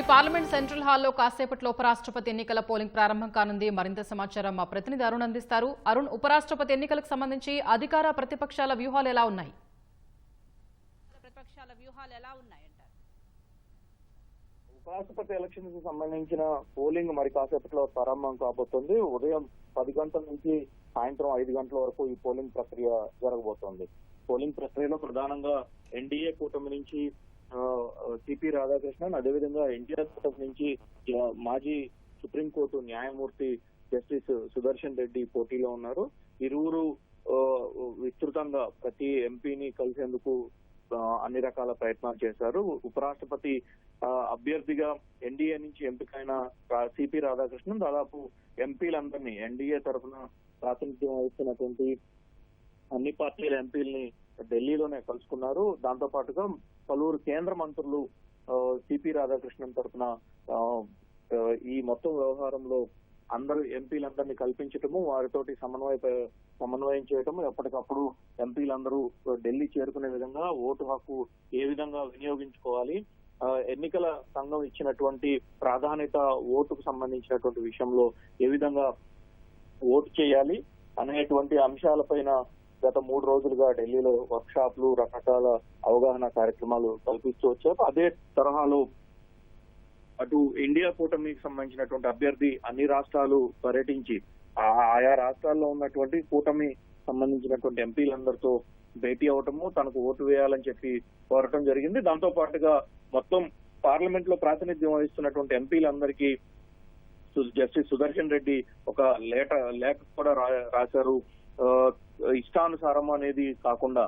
Parliament central హాల్లో కాసేపట్లో ఉపరాష్ట్రపతి ఎన్నికల పోలింగ్ ప్రారంభం కానుంది. మరింత సమాచారం మా ప్రతినిధి అరుణ్ అందిస్తారు. అరుణ్, ఉపరాష్ట్రపతి ఎన్నికలకు సంబంధించి అధికార ప్రతిపక్షాల వ్యూహాలు ఎలా ఉన్నాయి? ఉపరాష్ట్రపతి ఎలక్షన్ కి సంబంధించిన పోలింగ్ మరి కాసేపట్లో ప్రారంభం కాబోతుంది. ఉదయం 10 గంటల నుంచి సాయంత్రం 5 గంటల వరకు ఈ పోలింగ్ ప్రక్రియ జరగబోతోంది. పోలింగ్ ప్రక్రియలో ప్రధానంగా ఎన్డీఏ కూటమి నుంచి సిపి రాధాకృష్ణన్, అదేవిధంగా ఎన్టీఆర్ కూటమి నుంచి మాజీ సుప్రీంకోర్టు న్యాయమూర్తి జస్టిస్ సుదర్శన్ రెడ్డి పోటీలో ఉన్నారు. ఇరువురు విస్తృతంగా ప్రతి ఎంపీని కలిసేందుకు అన్ని రకాల ప్రయత్నాలు చేశారు. ఉపరాష్ట్రపతి అభ్యర్థిగా ఎన్డీఏ నుంచి ఎంపికైన సిపి రాధాకృష్ణన్ దాదాపు ఎంపీలందరినీ, ఎన్డీఏ తరఫున ప్రాతినిధ్యం వహిస్తున్నటువంటి అన్ని పార్టీల ఎంపీలని ఢిల్లీలోనే కలుసుకున్నారు. దాంతో పాటుగా పలువురు కేంద్ర మంత్రులు సిపి రాధాకృష్ణన్ తరఫున ఈ మొత్తం వ్యవహారంలో అందరూ ఎంపీలందరినీ కల్పించటము, వారితోటి సమన్వయం చేయటము, ఎప్పటికప్పుడు ఎంపీలందరూ ఢిల్లీ చేరుకునే విధంగా ఓటు హక్కు ఏ విధంగా వినియోగించుకోవాలి, ఎన్నికల సంఘం ఇచ్చినటువంటి ప్రాధాన్యత ఓటుకు సంబంధించినటువంటి విషయంలో ఏ విధంగా ఓటు చేయాలి అనేటువంటి అంశాలపైన గత 3 రోజులుగా ఢిల్లీలో వర్క్ షాప్లు, రకరకాల అవగాహన కార్యక్రమాలు కల్పిస్తూ వచ్చారు. అదే తరహాలో అటు ఇండియా కూటమికి సంబంధించినటువంటి అభ్యర్థి అన్ని రాష్ట్రాలు పర్యటించి ఆయా రాష్ట్రాల్లో ఉన్నటువంటి కూటమి సంబంధించినటువంటి ఎంపీలందరితో భేటీ అవటము, తనకు ఓటు వేయాలని చెప్పి కోరటం జరిగింది. దాంతో పాటుగా మొత్తం పార్లమెంట్ లో ప్రాతినిధ్యం వహిస్తున్నటువంటి ఎంపీలందరికీ జస్టిస్ సుదర్శన్ రెడ్డి ఒక లేఖ కూడా రాశారు. ఇష్టానుసారం అనేది కాకుండా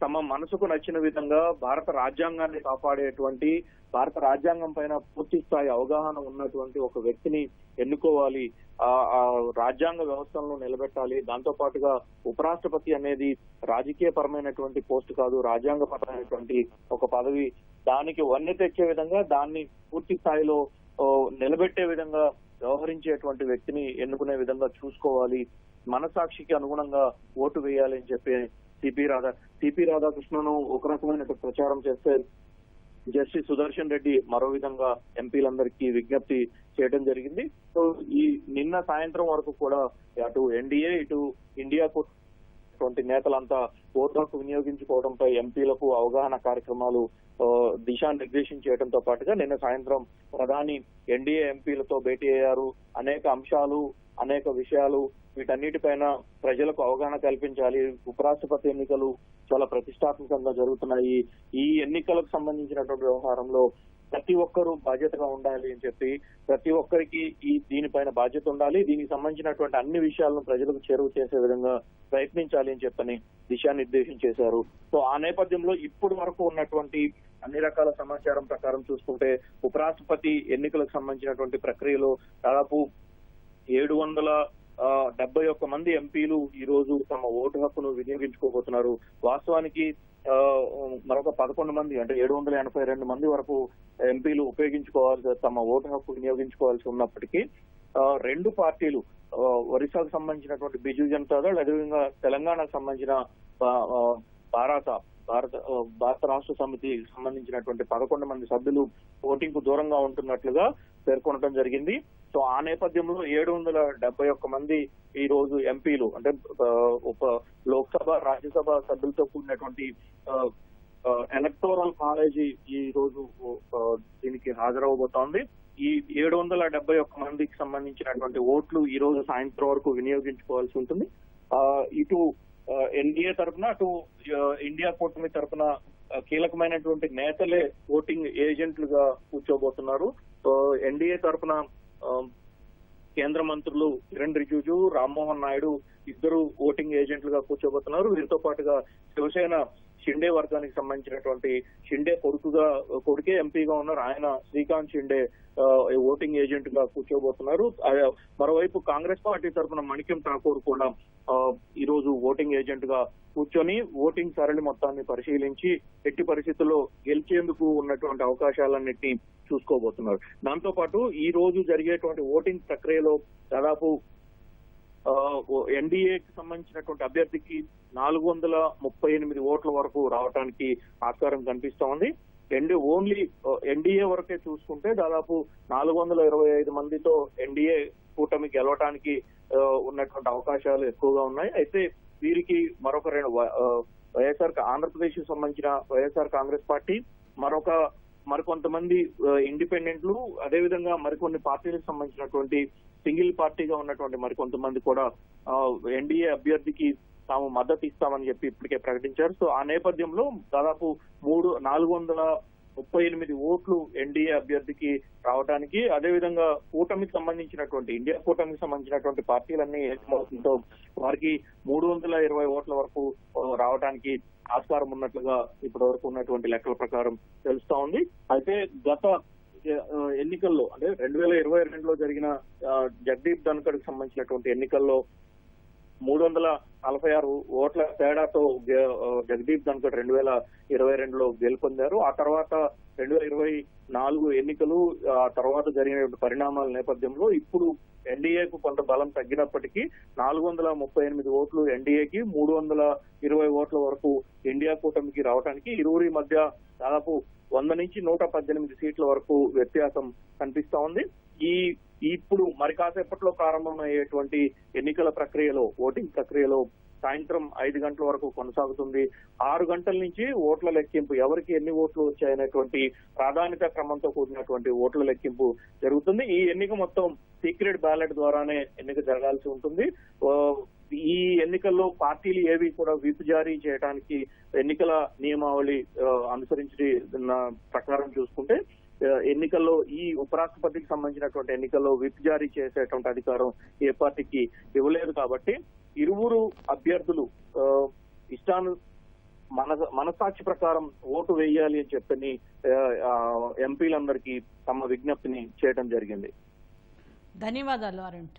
తమ మనసుకు నచ్చిన విధంగా భారత రాజ్యాంగాన్ని కాపాడేటువంటి, భారత రాజ్యాంగం పైన పూర్తి స్థాయి అవగాహన ఉన్నటువంటి ఒక వ్యక్తిని ఎన్నుకోవాలి, ఆ రాజ్యాంగ వ్యవస్థలను నిలబెట్టాలి. దాంతో పాటుగా ఉపరాష్ట్రపతి అనేది రాజకీయ పరమైనటువంటి పోస్ట్ కాదు, రాజ్యాంగ పరమైనటువంటి ఒక పదవి. దానికి వన్నె తెచ్చే విధంగా, దాన్ని పూర్తి స్థాయిలో నిలబెట్టే విధంగా వ్యవహరించేటువంటి వ్యక్తిని ఎన్నుకునే విధంగా చూసుకోవాలి, మనసాక్షికి అనుగుణంగా ఓటు వేయాలి అని చెప్పి సిపి రాధాకృష్ణను ఒక రకమైన ప్రచారం చేస్తే, జస్టిస్ సుదర్శన్ రెడ్డి మరో విధంగా ఎంపీలందరికీ విజ్ఞప్తి చేయడం జరిగింది. సో నిన్న సాయంత్రం వరకు కూడా అటు ఎన్డీఏ ఇటు ఇండియా నేతలంతా ఓటు హక్కు వినియోగించుకోవడంపై ఎంపీలకు అవగాహన కార్యక్రమాలు దిశానిర్దేశం చేయడంతో పాటుగా నిన్న సాయంత్రం ప్రధాని ఎన్డీఏ ఎంపీలతో భేటీ అయ్యారు. అనేక అంశాలు, అనేక విషయాలు, వీటన్నిటిపైన ప్రజలకు అవగాహన కల్పించాలి. ఉపరాష్ట్రపతి ఎన్నికలు చాలా ప్రతిష్టాత్మకంగా జరుగుతున్నాయి. ఈ ఎన్నికలకు సంబంధించినటువంటి వ్యవహారంలో ప్రతి ఒక్కరూ బాధ్యతగా ఉండాలి అని చెప్పి, ప్రతి ఒక్కరికి దీనిపైన బాధ్యత ఉండాలి, దీనికి సంబంధించినటువంటి అన్ని విషయాలను ప్రజలకు చేరువ చేసే విధంగా ప్రయత్నించాలి అని చెప్పని దిశానిర్దేశం చేశారు. సో ఆ నేపథ్యంలో ఇప్పుడు వరకు ఉన్నటువంటి అన్ని రకాల సమాచారం ప్రకారం చూసుకుంటే ఉపరాష్ట్రపతి ఎన్నికలకు సంబంధించినటువంటి ప్రక్రియలో దాదాపు 771 మంది ఎంపీలు ఈ రోజు తమ ఓటు హక్కును వినియోగించుకోబోతున్నారు. వాస్తవానికి మరొక 11 మంది, అంటే 782 మంది వరకు ఎంపీలు తమ ఓటు హక్కు వినియోగించుకోవాల్సి ఉన్నప్పటికీ 2 పార్టీలు, ఒరిస్సాకు సంబంధించినటువంటి బిజు జనతా దళ్, అదేవిధంగా తెలంగాణకు సంబంధించిన భారత రాష్ట్ర సమితికి సంబంధించినటువంటి 11 మంది సభ్యులు ఓటింగ్ కు దూరంగా ఉంటున్నట్లుగా పేర్కొనడం జరిగింది. సో ఆ నేపథ్యంలో 771 మంది ఈ రోజు ఎంపీలు, అంటే లోక్సభ, రాజ్యసభ సభ్యులతో కూడినటువంటి ఎలక్టోరల్ కాలేజీ ఈ రోజు దీనికి హాజరవబోతోంది. ఈ 771 మందికి సంబంధించినటువంటి ఓట్లు ఈ రోజు సాయంత్రం వరకు వినియోగించుకోవాల్సి ఉంటుంది. ఇటు ఎన్డీఏ తరఫున, అటు ఇండియా కూటమి తరఫున కీలకమైనటువంటి నేతలే ఓటింగ్ ఏజెంట్లుగా కూర్చోబోతున్నారు. ఎన్డీఏ తరఫున కేంద్ర మంత్రులు కిరణ్ రిజిజు, రామ్మోహన్ నాయుడు ఇద్దరు ఓటింగ్ ఏజెంట్లుగా కూర్చోబోతున్నారు. వీరితో పాటుగా శివసేన షిండే వర్గానికి సంబంధించినటువంటి షిండే కొడుకే ఎంపీగా ఉన్నారు, ఆయన శ్రీకాంత్ షిండే ఓటింగ్ ఏజెంట్ గా కూర్చోబోతున్నారు. మరోవైపు కాంగ్రెస్ పార్టీ తరఫున మణికం ఠాకూర్ కూడా ఈ రోజు ఓటింగ్ ఏజెంట్ గా కూర్చొని ఓటింగ్ సరళి మొత్తాన్ని పరిశీలించి ఎట్టి పరిస్థితుల్లో గెలిచేందుకు ఉన్నటువంటి అవకాశాలన్నింటినీ చూసుకోబోతున్నారు. దాంతో పాటు ఈ రోజు జరిగేటువంటి ఓటింగ్ ప్రక్రియలో దాదాపు ఎన్డీఏకి సంబంధించినటువంటి అభ్యర్థికి 438 ఓట్ల వరకు రావడానికి ఆస్కారం కనిపిస్తా ఉంది. ఓన్లీ ఎన్డీఏ వరకే చూసుకుంటే దాదాపు 425 మందితో ఎన్డీఏ కూటమి గెలవటానికి ఉన్నటువంటి అవకాశాలు ఎక్కువగా ఉన్నాయి. అయితే వీరికి మరొక ఆంధ్రప్రదేశ్ కి సంబంధించిన వైఎస్ఆర్ కాంగ్రెస్ పార్టీ, మరికొంతమంది ఇండిపెండెంట్లు, అదేవిధంగా మరికొన్ని పార్టీలకు సంబంధించినటువంటి సింగిల్ పార్టీగా ఉన్నటువంటి మరికొంతమంది కూడా ఎన్డీఏ అభ్యర్థికి తాము మద్దతు ఇస్తామని చెప్పి ఇప్పటికే ప్రకటించారు. సో ఆ నేపథ్యంలో దాదాపు 438 ఓట్లు ఎన్డీఏ అభ్యర్థికి రావడానికి, అదేవిధంగా కూటమికి సంబంధించినటువంటి ఇండియా కూటమికి సంబంధించినటువంటి పార్టీలన్నీ ఏకమవుతుందో వారికి 320 ఓట్ల వరకు రావడానికి ఆస్కారం ఉన్నట్లుగా ఇప్పటి వరకు ఉన్నటువంటి లెక్కల ప్రకారం తెలుస్తా ఉంది. అయితే గత ఎన్నికల్లో అంటే 2022లో జరిగిన జగదీప్ ధన్కర్ కి సంబంధించినటువంటి ఎన్నికల్లో 346 ఓట్ల తేడాతో జగదీప్ ధన్కర్ 2022లో గెలుపొందారు. ఆ తర్వాత 2024 ఎన్నికలు, ఆ తర్వాత జరిగిన పరిణామాల నేపథ్యంలో ఇప్పుడు ఎన్డీఏకు కొంత బలం తగ్గినప్పటికీ 438 ఓట్లు ఎన్డీఏకి, 320 ఓట్ల వరకు ఇండియా కూటమికి రావడానికి ఇరువురి మధ్య దాదాపు 100 నుంచి 118 సీట్ల వరకు వ్యత్యాసం కనిపిస్తా ఉంది. ఇప్పుడు మరి కాసేపట్లో ప్రారంభమయ్యేటువంటి ఎన్నికల ప్రక్రియలో, ఓటింగ్ ప్రక్రియలో సాయంత్రం 5 గంటల వరకు కొనసాగుతుంది. 6 గంటల నుంచి ఓట్ల లెక్కింపు, ఎవరికి ఎన్ని ఓట్లు వచ్చాయనేటువంటి ప్రాధాన్యత క్రమంతో కూడినటువంటి ఓట్ల లెక్కింపు జరుగుతుంది. ఈ ఎన్నిక మొత్తం సీక్రెట్ బ్యాలెట్ ద్వారానే ఎన్నిక జరగాల్సి ఉంటుంది. ఈ ఎన్నికల్లో పార్టీలు ఏవి కూడా విప్ జారీ చేయడానికి ఎన్నికల నియమావళి అనుసరించిన ప్రకారం చూసుకుంటే ఎన్నికల్లో ఈ ఉపరాష్ట్రపతికి సంబంధించినటువంటి ఎన్నికల్లో విప్ జారీ చేసేటువంటి అధికారం ఏ పార్టీకి ఇవ్వలేదు. కాబట్టి ఇరువురు అభ్యర్థులు మనసాక్షి ప్రకారం ఓటు వేయాలి అని చెప్పని ఎంపీలందరికీ తమ విజ్ఞప్తిని చేయడం జరిగింది. ధన్యవాదాలు అరుణ్.